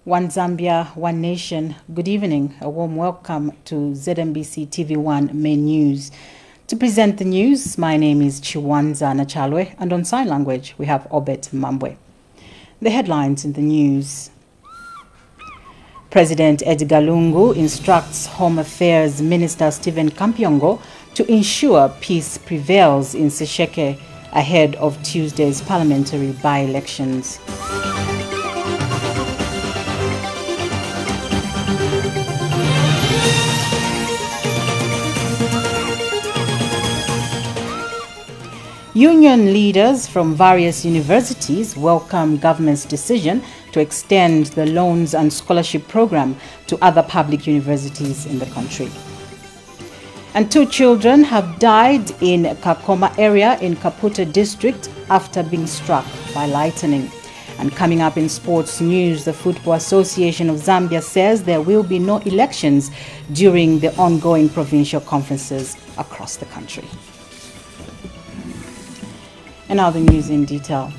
One Zambia, one nation. Good evening. A warm welcome to ZNBC TV1 main news. To present the news, my name is Chiwanza Nachalwe, and on sign language we have Obet Mambwe. The headlines in the news. President Edgar Lungu instructs Home Affairs Minister Stephen Kampyongo to ensure peace prevails in Sesheke ahead of Tuesday's parliamentary by-elections. Union leaders from various universities welcome government's decision to extend the loans and scholarship program to other public universities in the country. And 2 children have died in Kakoma area in Kaputa district after being struck by lightning. And coming up in sports news, the Football Association of Zambia says there will be no elections during the ongoing provincial conferences across the country. And now the news in detail.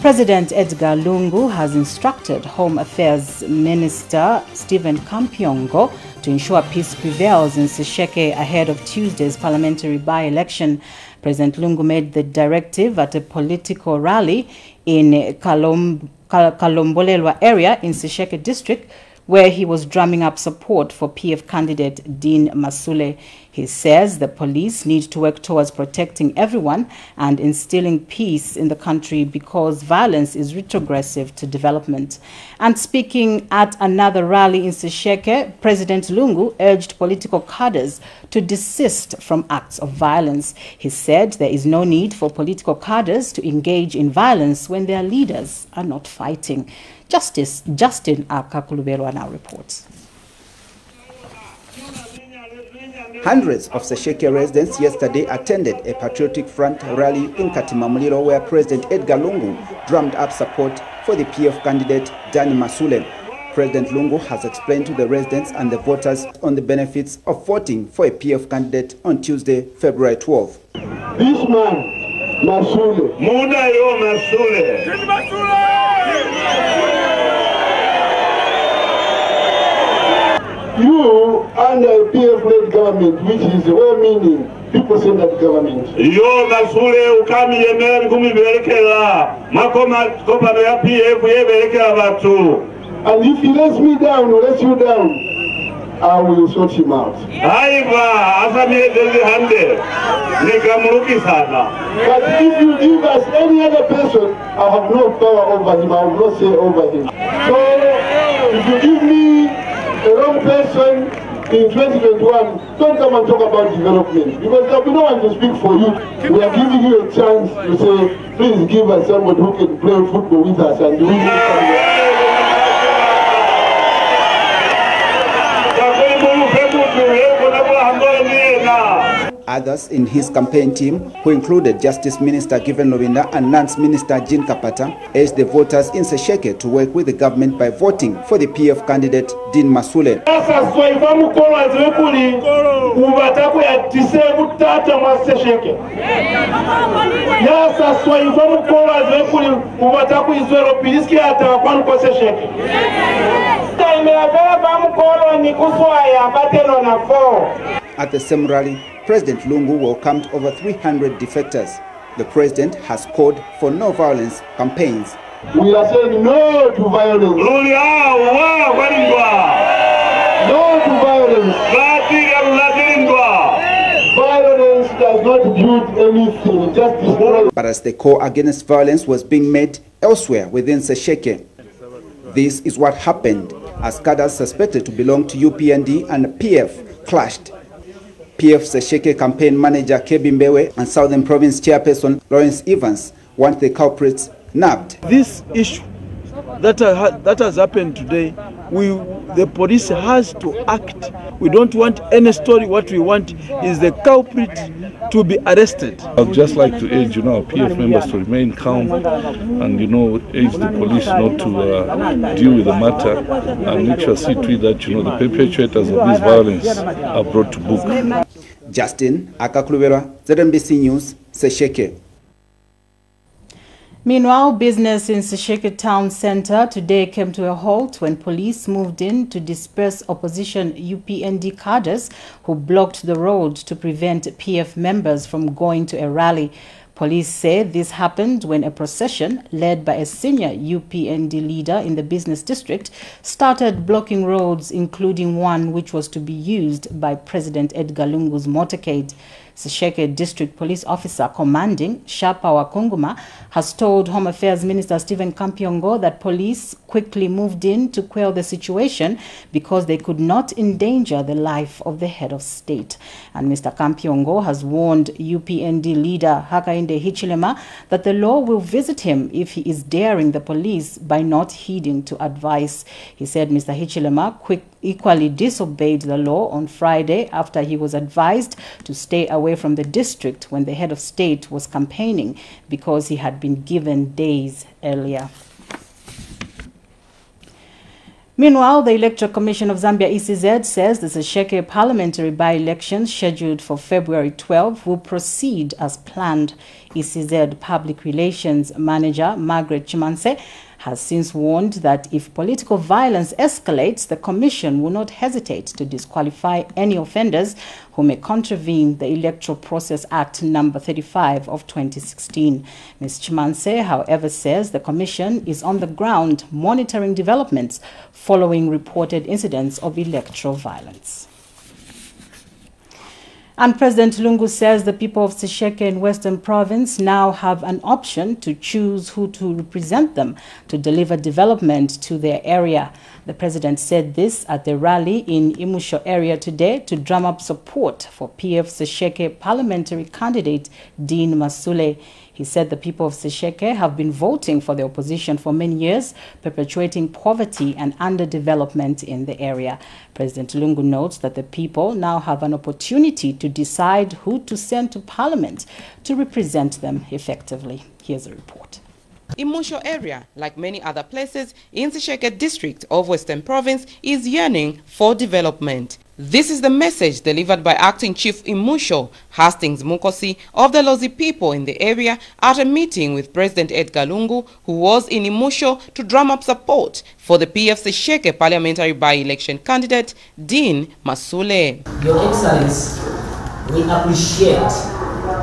President Edgar Lungu has instructed Home Affairs Minister Stephen Kampyongo to ensure peace prevails in Sesheke ahead of Tuesday's parliamentary by-election. President Lungu made the directive at a political rally in Kalombolelwa area in Sesheke district, where he was drumming up support for PF candidate Dean Masule. He says the police need to work towards protecting everyone and instilling peace in the country because violence is retrogressive to development. And speaking at another rally in Sesheke, President Lungu urged political cadres to desist from acts of violence. He said there is no need for political cadres to engage in violence when their leaders are not fighting. Justin Akakulubero now reports. Hundreds of Sesheke residents yesterday attended a patriotic front rally in Katimamuliro where President Edgar Lungu drummed up support for the PF candidate Dani Masule. President Lungu has explained to the residents and the voters on the benefits of voting for a PF candidate on Tuesday, February 12th. This man, Masule. Muna yo Masule. You, under a PF-led government, which is well-meaning, people say that government. Yo, Masule, ukami yemer kumi berekela, makoma kopa ya PF ye berekela batu. And if he lets me down or lets you down, I will sort him out. Aiva, asami deli hande, nikamuruki sana. But if you give us any other person, I have no power over him. I will not say over him. So, if you give me a wrong person in 2021, don't come and talk about development because there will be no one to speak for you. We are giving you a chance to say, please give us somebody who can play football with us and do it. Others in his campaign team, who included Justice Minister Given Lovinda and Lands Minister Jean Kapata, urged the voters in Sesheke to work with the government by voting for the PF candidate Dean Masule. At the same rally, President Lungu welcomed over 300 defectors. The president has called for no violence campaigns. We are saying no to violence. No to violence. Violence does not build anything, just destroy. But as the call against violence was being made elsewhere within Sesheke, this is what happened as cadres suspected to belong to UPND and PF clashed. PF Sesheke campaign manager Kebi Mbewe and Southern Province chairperson Lawrence Evans want the culprits nabbed. This issue that has happened today, the police has to act. We don't want any story. What we want is the culprit to be arrested. I'd just like to urge, our PF members to remain calm and, urge the police not to deal with the matter and make sure see to it that, the perpetrators of this violence are brought to book. Justin Akakulubera, ZNBC News, Sesheke. Meanwhile, business in Sesheke town center today came to a halt when police moved in to disperse opposition UPND cadres who blocked the road to prevent PF members from going to a rally. Police say this happened when a procession led by a senior UPND leader in the business district started blocking roads, including one which was to be used by President Edgar Lungu's motorcade. Sesheke District Police Officer Commanding Shapawa Kunguma has told Home Affairs Minister Stephen Kampyongo that police quickly moved in to quell the situation because they could not endanger the life of the head of state. And Mr. Kampyongo has warned UPND leader Hakainde Hichilema that the law will visit him if he is daring the police by not heeding to advice. He said Mr. Hichilema equally disobeyed the law on Friday after he was advised to stay away from the district when the head of state was campaigning because he had been given days earlier. Meanwhile, the Electoral Commission of Zambia ECZ says the Sesheke parliamentary by-election scheduled for February 12 will proceed as planned. ECZ Public Relations Manager Margaret Chimanse has since warned that if political violence escalates, the Commission will not hesitate to disqualify any offenders who may contravene the Electoral Process Act number 35 of 2016. Ms. Chimanse, however, says the Commission is on the ground monitoring developments following reported incidents of electoral violence. And President Lungu says the people of Sesheke in Western Province now have an option to choose who to represent them to deliver development to their area. The president said this at the rally in Imusho area today to drum up support for PF Sesheke parliamentary candidate Dean Masule. He said the people of Sesheke have been voting for the opposition for many years, perpetuating poverty and underdevelopment in the area. President Lungu notes that the people now have an opportunity to decide who to send to parliament to represent them effectively. Here's a report. Imusho area, like many other places in the Sesheke district of Western Province, is yearning for development. This is the message delivered by Acting Chief Imusho, Hastings Mukosi, of the Lozi people in the area at a meeting with President Edgar Lungu, who was in Imusho to drum up support for the PF Sesheke parliamentary by-election candidate, Dean Masule. Your Excellency, we appreciate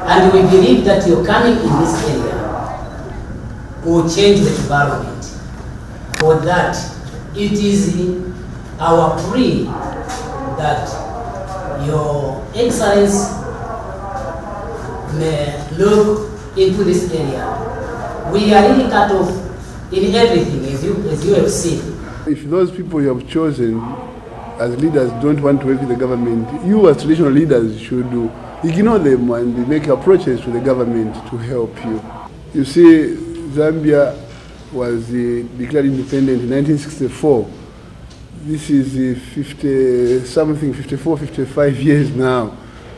and we believe that your coming in this area will change the environment. For that, it is our plea that your Excellency may look into this area. We are really cut off in everything, as you have seen. If those people you have chosen as leaders don't want to work with the government, you as traditional leaders should ignore them and make approaches to the government to help you. You see, Zambia was declared independent in 1964. This is 54, 55 years now.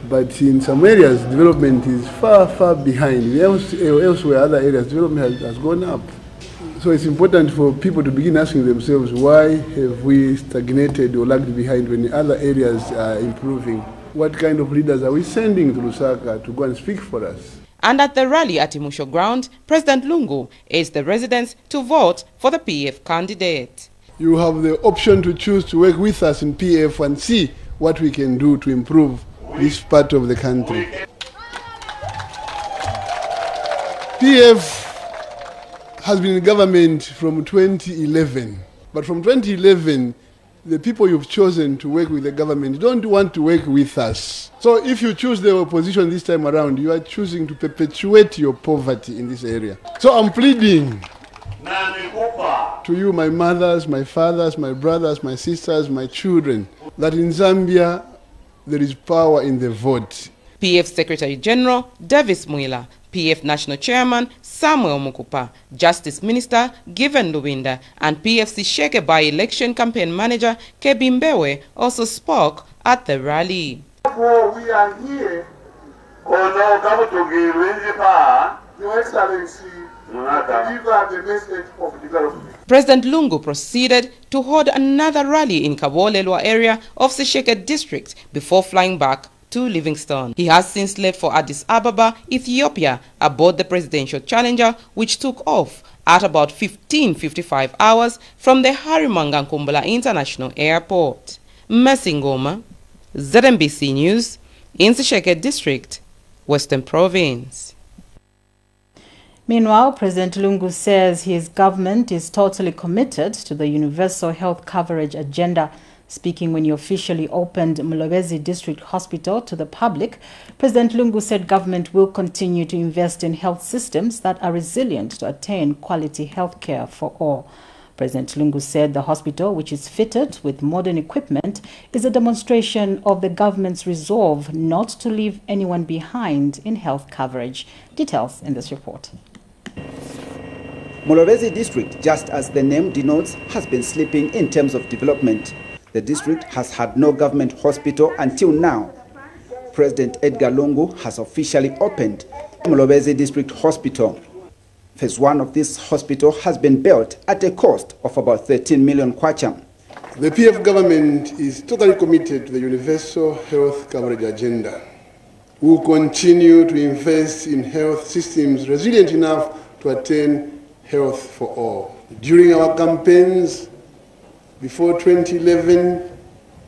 But in some areas, development is far, far behind. Elsewhere, other areas, development has gone up. So it's important for people to begin asking themselves, why have we stagnated or lagged behind when other areas are improving? What kind of leaders are we sending to Lusaka to go and speak for us? And at the rally at Imusho ground, President Lungu urged the residents to vote for the PF candidate. You have the option to choose to work with us in PF and see what we can do to improve this part of the country. PF has been in government from 2011, but from 2011, the people you've chosen to work with the government don't want to work with us. So if you choose the opposition this time around, you are choosing to perpetuate your poverty in this area. So I'm pleading to you, my mothers, my fathers, my brothers, my sisters, my children, that in Zambia there is power in the vote. PF Secretary General Davis Mwila, PF National Chairman Samuel Mukupa, Justice Minister Given Lubinda, and PF Sesheke by-election campaign manager Kebimbewe also spoke at the rally. We are here, Your Excellency, deliver the message of development. President Lungu proceeded to hold another rally in Kabolelwa area of Sesheke district before flying back to Livingstone. He has since left for Addis Ababa, Ethiopia, aboard the presidential Challenger, which took off at about 15:55 hours from the Harimanga Nkumbula International Airport. Masingoma, ZNBC News, in Sesheke District, Western Province. Meanwhile, President Lungu says his government is totally committed to the universal health coverage agenda. Speaking when he officially opened Mulobezi District Hospital to the public, President Lungu said government will continue to invest in health systems that are resilient to attain quality health care for all. President Lungu said the hospital, which is fitted with modern equipment, is a demonstration of the government's resolve not to leave anyone behind in health coverage. Details in this report. Mulobezi District, just as the name denotes, has been slipping in terms of development. The district has had no government hospital until now. President Edgar Lungu has officially opened Mulobezi District Hospital. Phase 1 of this hospital has been built at a cost of about 13 million kwacha. The PF government is totally committed to the universal health coverage agenda. We will continue to invest in health systems resilient enough to attain health for all. During our campaigns before 2011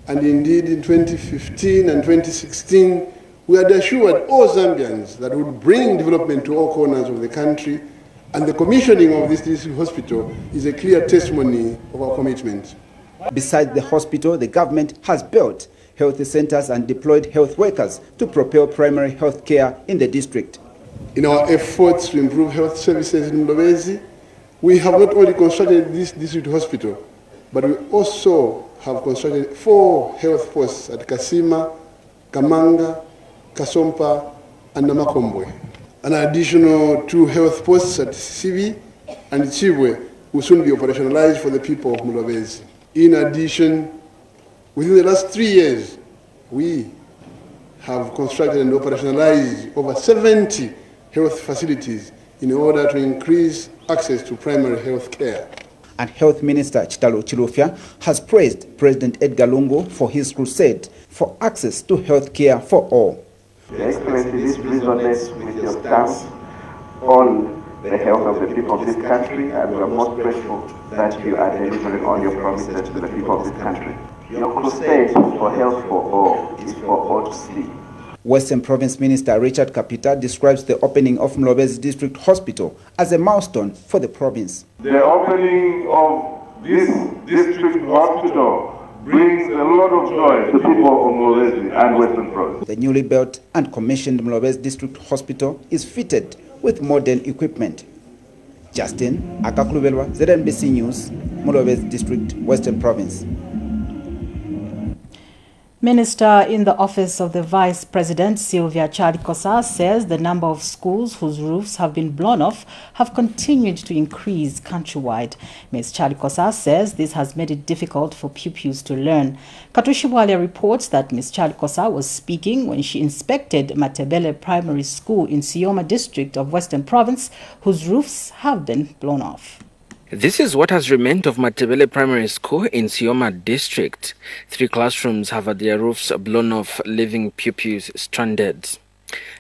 and indeed in 2015 and 2016, we had assured all Zambians that we would bring development to all corners of the country, and the commissioning of this district hospital is a clear testimony of our commitment. Besides the hospital, the government has built health centers and deployed health workers to propel primary health care in the district. In our efforts to improve health services in Mulobezi, we have not only constructed this district hospital, but we also have constructed 4 health posts at Kasima, Kamanga, Kasompa, and Namakombwe. An additional 2 health posts at Sibi and Chibwe will soon be operationalized for the people of Mulobezi. In addition, within the last 3 years, we have constructed and operationalized over 70 health facilities in order to increase access to primary health care. And Health Minister Chitalo Chilufya has praised President Edgar Lungu for his crusade for access to health care for all. Your Excellency, this resonates with your stance on the health of the people of this country, and we are most grateful that you are delivering on your promises to the people of this country. Your crusade for health for all is for all to see. Western Province Minister Richard Kapita describes the opening of Mulobezi District Hospital as a milestone for the province. The opening of this district hospital brings a lot of joy to people of Mulobezi and Western Province. The newly built and commissioned Mulobezi District Hospital is fitted with modern equipment. Justin Akaklubelwa, ZNBC News, Mulobezi District, Western Province. Minister in the Office of the Vice President, Sylvia Chalikosa, says the number of schools whose roofs have been blown off have continued to increase countrywide. Ms. Chalikosa says this has made it difficult for pupils to learn. Katushiwale reports that Ms. Chalikosa was speaking when she inspected Matebele Primary School in Sioma District of Western Province, whose roofs have been blown off. This is what has remained of Matebele Primary School in Sioma District. 3 classrooms have had their roofs blown off, leaving pupils stranded.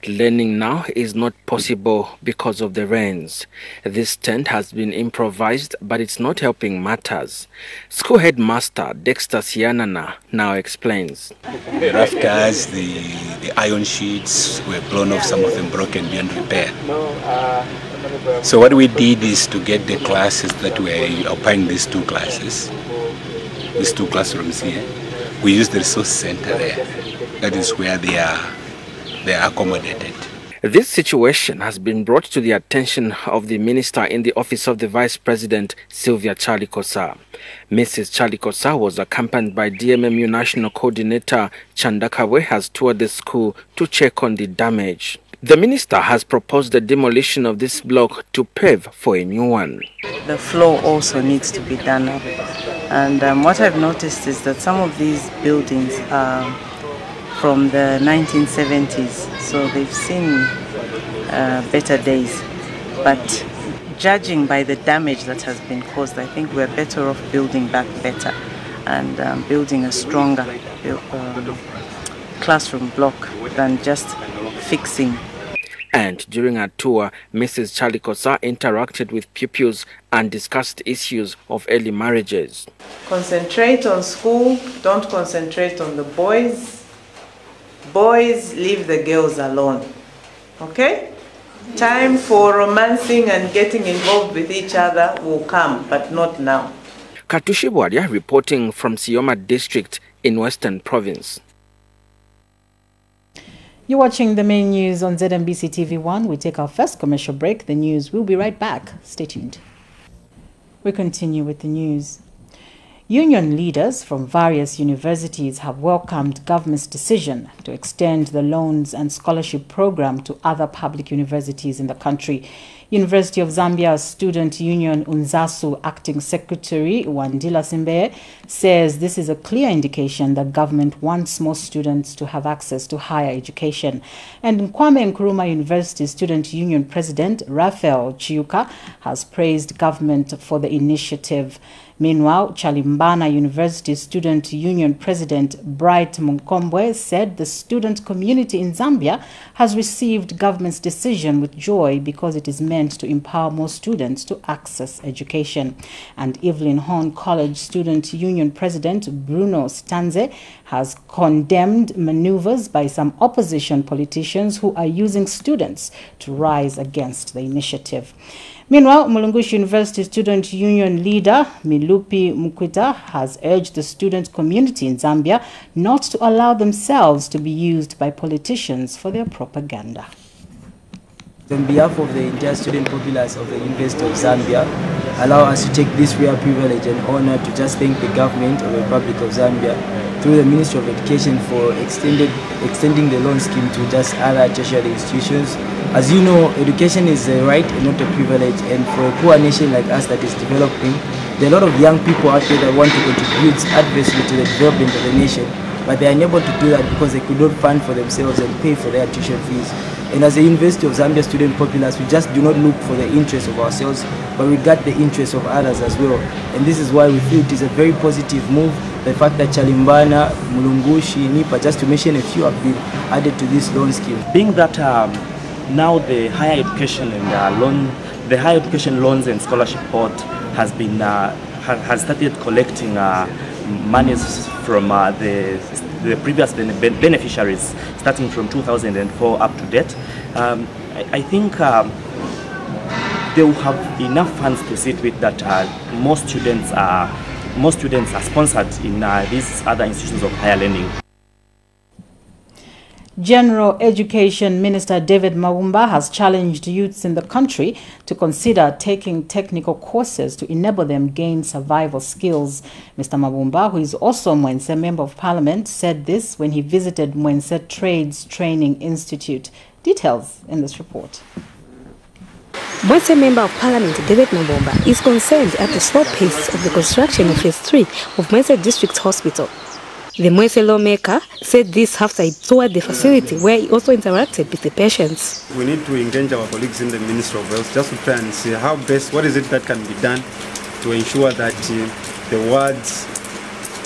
Learning now is not possible because of the rains. This tent has been improvised, but it's not helping matters. School headmaster Dexter Sianana now explains. The rafters, the iron sheets were blown off, some of them broken beyond repair. So what we did is to get the classes that were occupying these 2 classes, these 2 classrooms here. We use the resource center there. That is where they are accommodated. This situation has been brought to the attention of the Minister in the Office of the Vice President, Sylvia Chalikosa. Mrs. Chalikosa was accompanied by DMMU National Coordinator Chandakawe, has toured the school to check on the damage. The minister has proposed the demolition of this block to pave for a new one. The floor also needs to be done up. And what I've noticed is that some of these buildings are from the 1970s, so they've seen better days. But judging by the damage that has been caused, I think we're better off building back better and building a stronger classroom block than just fixing. And during her tour, Mrs. Charlie Kosa interacted with pupils and discussed issues of early marriages. Concentrate on school, don't concentrate on the boys. Boys, leave the girls alone. Okay? Time for romancing and getting involved with each other will come, but not now. Katushi Bwadia reporting from Sioma District in Western Province. You're watching the main news on ZNBC TV1. We take our first commercial break. The news will be right back. Stay tuned. We continue with the news. Union leaders from various universities have welcomed government's decision to extend the loans and scholarship program to other public universities in the country. University of Zambia Student Union Unzasu Acting Secretary Wandila Simbe says this is a clear indication that government wants more students to have access to higher education. And Kwame Nkrumah University Student Union President Raphael Chiuka has praised government for the initiative. Meanwhile, Chalimbana University Student Union President Bright Munkombwe said the student community in Zambia has received government's decision with joy because it is meant to empower more students to access education. And Evelyn Horn College Student Union President Bruno Stanze has condemned maneuvers by some opposition politicians who are using students to rise against the initiative. Meanwhile, Mulungushi University Student Union leader Milupi Mukwita has urged the student community in Zambia not to allow themselves to be used by politicians for their propaganda. On behalf of the entire student populace of the University of Zambia, allow us to take this rare privilege and honor to just thank the government of the Republic of Zambia through the Ministry of Education for extending the loan scheme to just other tertiary institutions. As you know, education is a right and not a privilege, and for a poor nation like us that is developing, there are a lot of young people out there that want to contribute adversely to the development of the nation, but they are unable to do that because they could not fund for themselves and pay for their tuition fees. And as a University of Zambia student populace, we just do not look for the interests of ourselves, but we got the interests of others as well. And this is why we feel it is a very positive move, the fact that Chalimbana, Mulungushi, Nipa, just to mention a few, have been added to this loan scheme. Being that now the higher education and the higher education loans and scholarship board has been has started collecting monies from the previous beneficiaries, starting from 2004 up to date. I think they will have enough funds to sit with that. Most students are sponsored in these other institutions of higher learning. General Education Minister David Mawumba has challenged youths in the country to consider taking technical courses to enable them gain survival skills. Mr. Mawumba, who is also Mwense Member of Parliament, said this when he visited Mwense Trades Training Institute. Details in this report. Mwense Member of Parliament David Mawumba is concerned at the slow pace of the construction of Phase 3 of Mwense District Hospital. The Mwense lawmaker said this after he toured the facility where he also interacted with the patients. We need to engage our colleagues in the Ministry of Health just to try and see how best, what is it that can be done to ensure that the wards,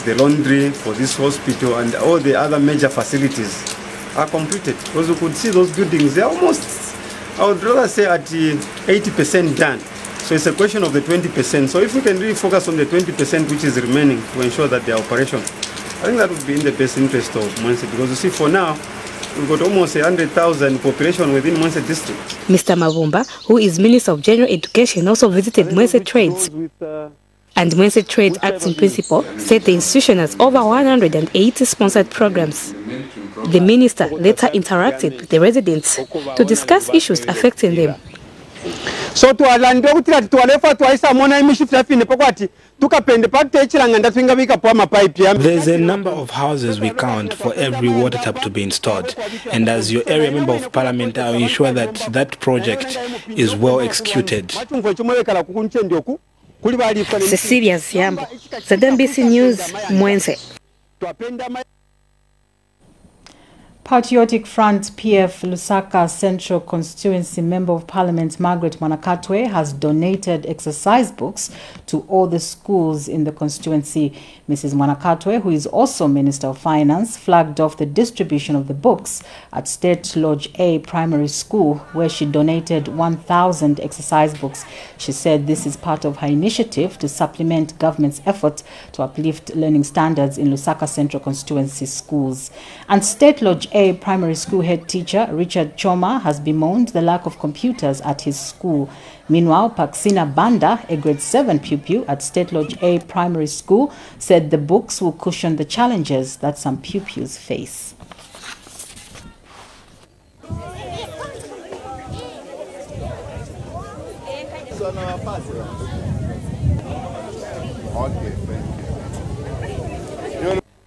the laundry for this hospital and all the other major facilities are completed. Because you could see those buildings, they're almost, I would rather say at 80% done. So it's a question of the 20%. So if we can really focus on the 20% which is remaining to ensure that they are operational, I think that would be in the best interest of Mwense, because you see for now, we've got almost 100,000 population within Mwense district. Mr. Mawumba, who is Minister of General Education, also visited Mwense Trades. And Mwense Trades Acting Principal said the institution has over 180 sponsored programs. The minister later interacted with the residents to discuss issues affecting them. So to alanda ukuthi tualefa twaisa mona imishift yafine pokwati tukapende pakutechilanga ndatsingabika kwa mapipe ya. There's a number of houses we count for every water tap to be installed, and as your area member of parliament I will ensure that that project is well executed. Cecilia Ziambo, ZNBC News, Mwense. Patriotic Front PF Lusaka Central Constituency Member of Parliament Margaret Mwanakatwe has donated exercise books to all the schools in the constituency. Mrs. Mwanakatwe, who is also Minister of Finance, flagged off the distribution of the books at State Lodge A Primary School, where she donated 1,000 exercise books. She said this is part of her initiative to supplement government's effort to uplift learning standards in Lusaka Central Constituency schools. And State Lodge A Primary School head teacher Richard Choma has bemoaned the lack of computers at his school. Meanwhile, Paxina Banda, a grade 7 pupil at State Lodge A Primary School, said the books will cushion the challenges that some pupils face.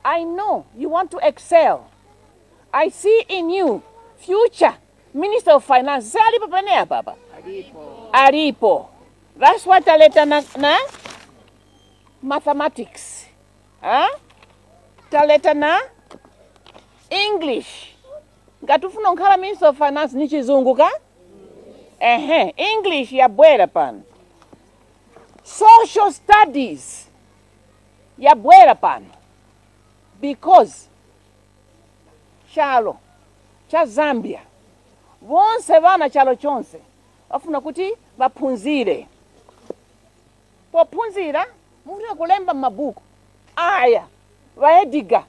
I know you want to excel. I see in you future Minister of Finance. Say alipo panea baba. Alipo. That's what taleta na mathematics. Huh? Taleta na English. Ngatufuna nkhala Minister of Finance ni chizungu ka? English ya bwera pan. Social studies ya bwera pan. Because chalo cha Zambia vonse vana chalo chonse afuna kuti vaphunzire. Pophunzira mufuna kulemba mabuku aya vaediga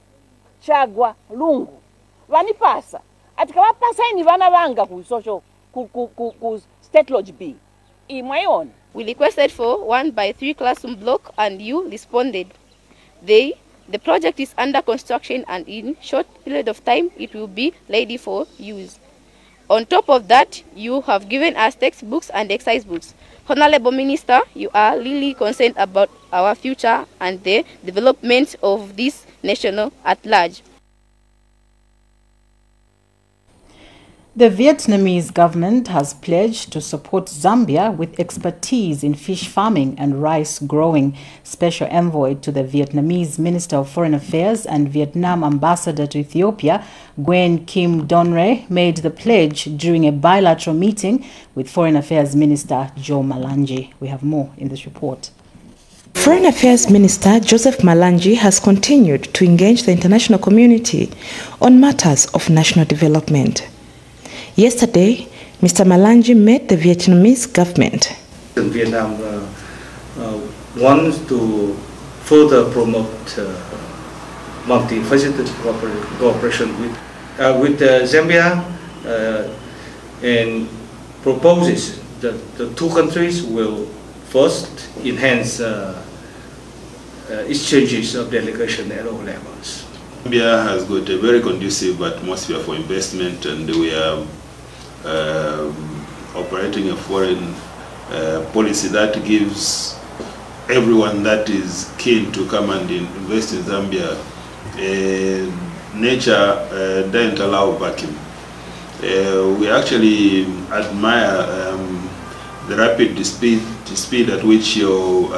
chagwa lungu vanipasa atikavapasa ini vana vanga ku social ku State Lodge B. Imwayon. We requested for 1x3 classroom block and you responded. The project is under construction and in short period of time it will be ready for use. On top of that, you have given us textbooks and exercise books. Honorable Minister, you are really concerned about our future and the development of this nation at large. The Vietnamese government has pledged to support Zambia with expertise in fish farming and rice growing. Special envoy to the Vietnamese Minister of Foreign Affairs and Vietnam Ambassador to Ethiopia, Nguyen Kim Donre, made the pledge during a bilateral meeting with Foreign Affairs Minister Joe Malanji. We have more in this report. Foreign Affairs Minister Joseph Malanji has continued to engage the international community on matters of national development. Yesterday, Mr. Malanji met the Vietnamese government. Vietnam wants to further promote multifaceted cooperation with Zambia and proposes that the two countries will first enhance exchanges of delegation at all levels. Zambia has got a very conducive atmosphere for investment, and we are operating a foreign policy that gives everyone that is keen to come and invest in Zambia. Nature doesn't allow vacuum. We actually admire the rapid speed at which your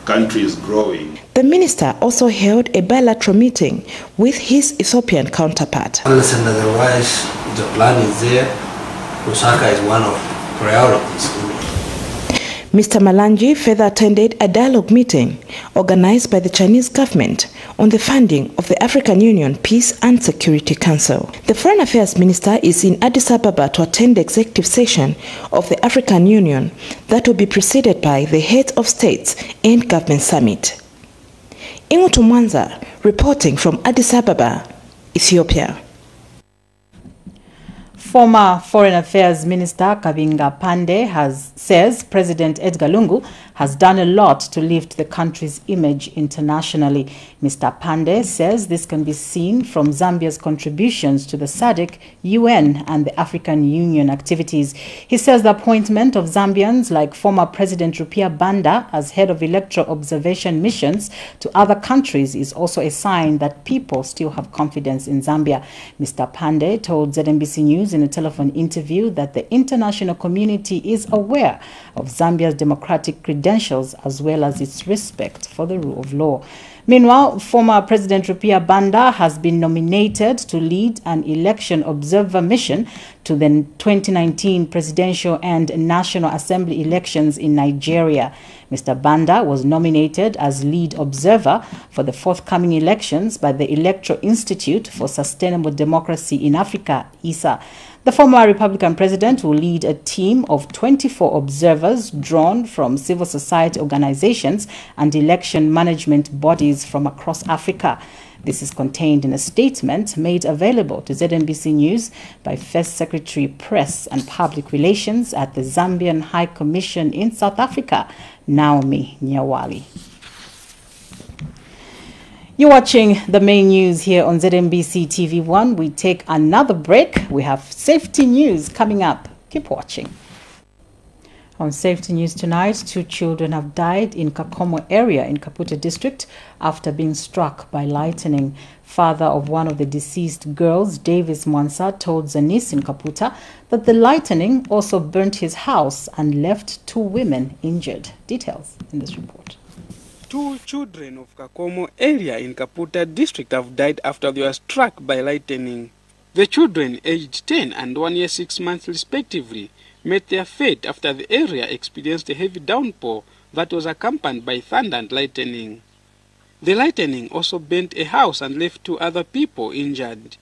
country is growing. The minister also held a bilateral meeting with his Ethiopian counterpart. Unless and otherwise, the plan is there. Lusaka is one of priorities. Mr. Malanji further attended a dialogue meeting organized by the Chinese government on the funding of the African Union Peace and Security Council. The Foreign Affairs Minister is in Addis Ababa to attend the executive session of the African Union that will be preceded by the heads of states and government summit. Ingutu Mwanza reporting from Addis Ababa, Ethiopia. Former Foreign Affairs Minister Kabinga Pandey says President Edgar Lungu has done a lot to lift the country's image internationally. Mr. Pandey says this can be seen from Zambia's contributions to the SADC, UN and the African Union activities. He says the appointment of Zambians like former President Rupia Banda as head of electoral observation missions to other countries is also a sign that people still have confidence in Zambia. Mr. Pandey told ZNBC News in a telephone interview that the international community is aware of Zambia's democratic credentials as well as its respect for the rule of law. Meanwhile, former President Rupia Banda has been nominated to lead an election observer mission to the 2019 presidential and National Assembly elections in Nigeria. Mr. Banda was nominated as lead observer for the forthcoming elections by the Electoral Institute for Sustainable Democracy in Africa, ISA. The former Republican president will lead a team of 24 observers drawn from civil society organizations and election management bodies from across Africa. This is contained in a statement made available to ZNBC News by First Secretary Press and Public Relations at the Zambian High Commission in South Africa, Naomi Nyawali. You're watching the main news here on ZNBC TV1. We take another break. We have safety news coming up. Keep watching. On safety news tonight, 2 children have died in Kakomo area in Kaputa district after being struck by lightning. Father of one of the deceased girls, Davis Mwansa, told Zanis in Kaputa that the lightning also burnt his house and left 2 women injured. Details in this report. 2 children of Kakomo area in Kaputa district have died after they were struck by lightning. The children, aged 10 and 1 year 6 months respectively, met their fate after the area experienced a heavy downpour that was accompanied by thunder and lightning. The lightning also burnt a house and left 2 other people injured.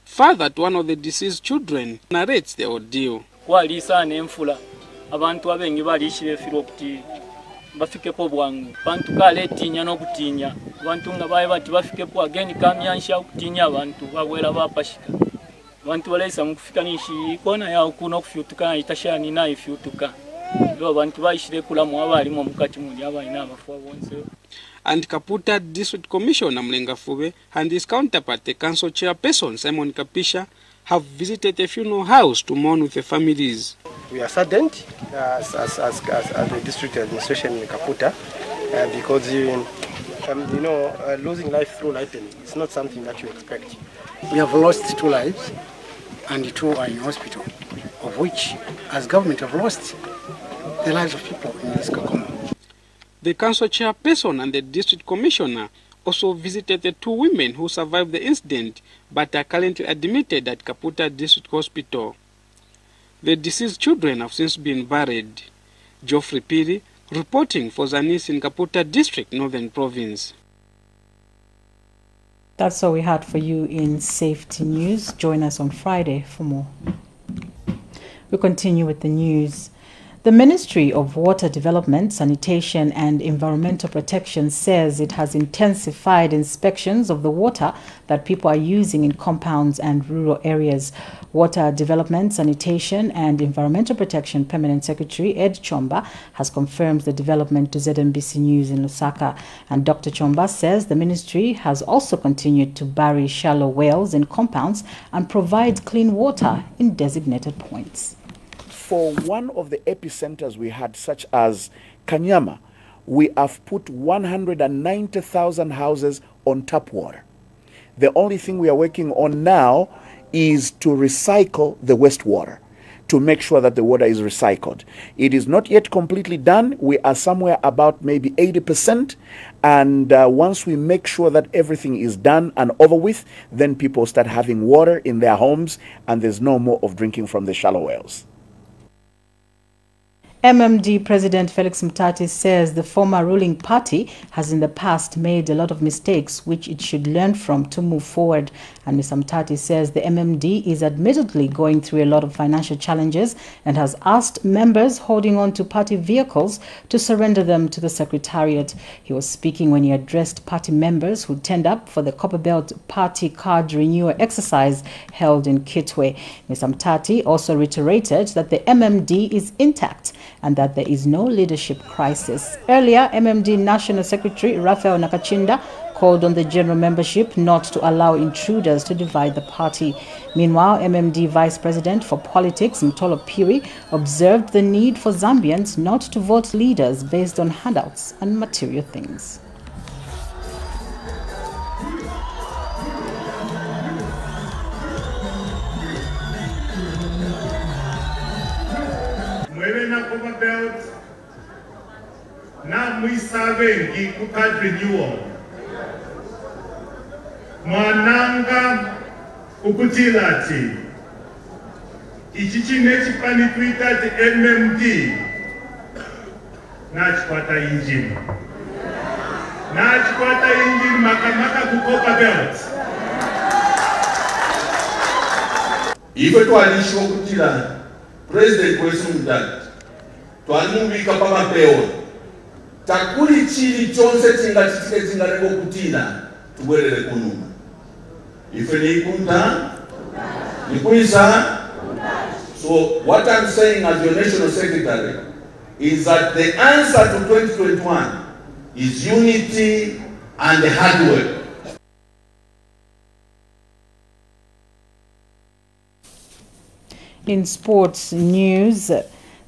Father to one of the deceased children narrates the ordeal. Bafikepo bwangu bantu kale tinya no kutinya bantu nga baye bati bafikepo ageni kamyansha kutinya bantu bagwera bapashika bantu balesa mukufika nishi kona ya kuno kufyutuka itashani na ifyutuka lo bantu bayishire kula mu abali mu mukati muri abayina abafu bonse. And Kaputa District Commissioner Mlenga Fube and his counterpart, the council chairperson Simon Kapisha, have visited a funeral house to mourn with the families. We are saddened as the district administration in Kaputa because losing life through lightning is not something that you expect. We have lost 2 lives and 2 are in hospital, of which as government have lost the lives of people in this Kakomo. The council chairperson and the district commissioner also visited the 2 women who survived the incident but are currently admitted at Kaputa District Hospital. The deceased children have since been buried. Geoffrey Piri, reporting for Zanis in Kaputa District, Northern Province. That's all we had for you in Safety News. Join us on Friday for more. We continue with the news. The Ministry of Water Development, Sanitation and Environmental Protection says it has intensified inspections of the water that people are using in compounds and rural areas. Water Development, Sanitation and Environmental Protection Permanent Secretary Ed Chomba has confirmed the development to ZNBC News in Lusaka. And Dr. Chomba says the ministry has also continued to bury shallow wells in compounds and provide clean water in designated points. For one of the epicenters we had, such as Kanyama, we have put 190,000 houses on tap water. The only thing we are working on now is to recycle the wastewater, to make sure that the water is recycled. It is not yet completely done. We are somewhere about maybe 80%. And once we make sure that everything is done and over with, then people start having water in their homes and there's no more of drinking from the shallow wells. MMD President Felix Mutati says the former ruling party has in the past made a lot of mistakes which it should learn from to move forward. And Mr. Mutati says the MMD is admittedly going through a lot of financial challenges and has asked members holding on to party vehicles to surrender them to the Secretariat. He was speaking when he addressed party members who turned up for the Copperbelt Party card renewal exercise held in Kitwe. Mr. Mutati also reiterated that the MMD is intact and that there is no leadership crisis. Earlier, MMD National Secretary Raphael Nakachinda called on the general membership not to allow intruders to divide the party. Meanwhile, MMD Vice President for Politics Mtolo Piri observed the need for Zambians not to vote leaders based on handouts and material things. na mwisabengi ku card renewal mwananga ukutilati ichi chine chipani twita ti MMD nachikwata engine makamaka kukopa belt ife twalishiwa kutila president wesu mudati twalimuvika pamapewa takuli chili chonse chingachitike chingareko kutila tubwerere kunuma ife nikunta nikuisa. So what I'm saying as your national secretary is that the answer to 2021 is unity and hard work. In sports news,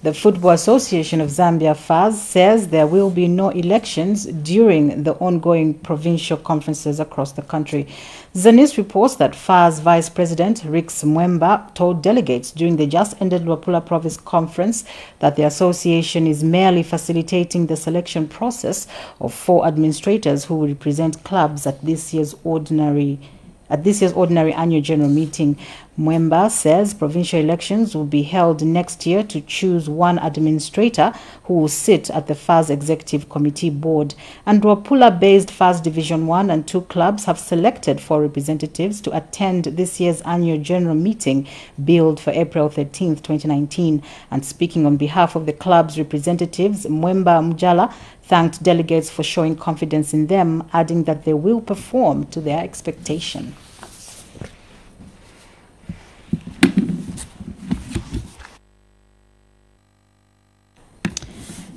the Football Association of Zambia, FAZ, says there will be no elections during the ongoing provincial conferences across the country. Zanis reports that FAZ Vice President Rix Mwemba told delegates during the just-ended Luapula Province Conference that the association is merely facilitating the selection process of 4 administrators who will represent clubs at this year's ordinary annual general meeting. Mwemba says provincial elections will be held next year to choose 1 administrator who will sit at the FAZ Executive Committee Board. And Luapula-based FAZ Division 1 and 2 clubs have selected 4 representatives to attend this year's annual general meeting billed for April 13th, 2019. And speaking on behalf of the club's representatives, Mwemba Mujala thanked delegates for showing confidence in them, adding that they will perform to their expectation.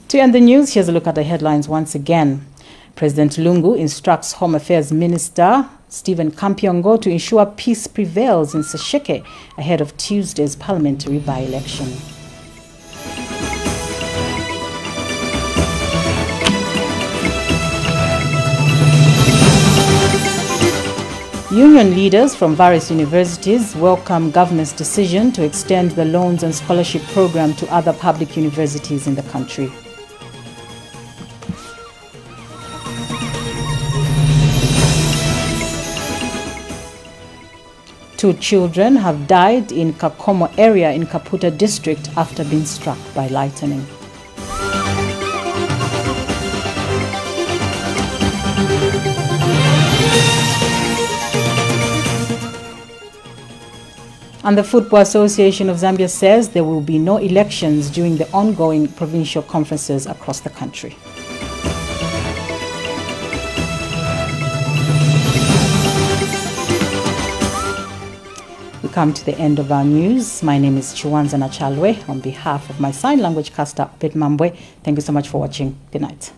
To end the news, here's a look at the headlines once again. President Lungu instructs Home Affairs Minister Stephen Kampiongo to ensure peace prevails in Sesheke ahead of Tuesday's parliamentary by-election. Union leaders from various universities welcome government's decision to extend the loans and scholarship program to other public universities in the country. Two children have died in Kakomo area in Kaputa district after being struck by lightning. And the Football Association of Zambia says there will be no elections during the ongoing provincial conferences across the country. We come to the end of our news. My name is Chiwanza Nachalwe. On behalf of my sign language caster, Pet Mambwe, thank you so much for watching. Good night.